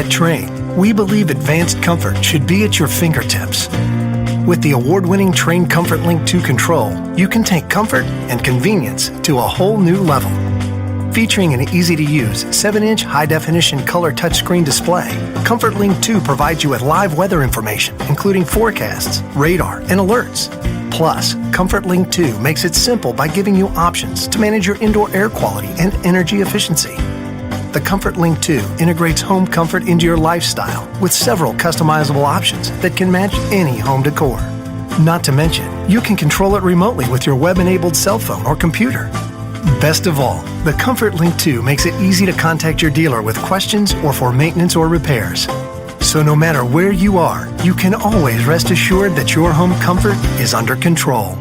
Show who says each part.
Speaker 1: Trane, we believe advanced comfort should be at your fingertips. With the award-winning Trane ComfortLink II control, you can take comfort and convenience to a whole new level. Featuring an easy-to-use 7-inch high-definition color touchscreen display, ComfortLink II provides you with live weather information, including forecasts, radar, and alerts. Plus, ComfortLink II makes it simple by giving you options to manage your indoor air quality and energy efficiency. The ComfortLink II integrates home comfort into your lifestyle with several customizable options that can match any home decor. Not to mention, you can control it remotely with your web-enabled cell phone or computer. Best of all, the ComfortLink II makes it easy to contact your dealer with questions or for maintenance or repairs. So no matter where you are, you can always rest assured that your home comfort is under control.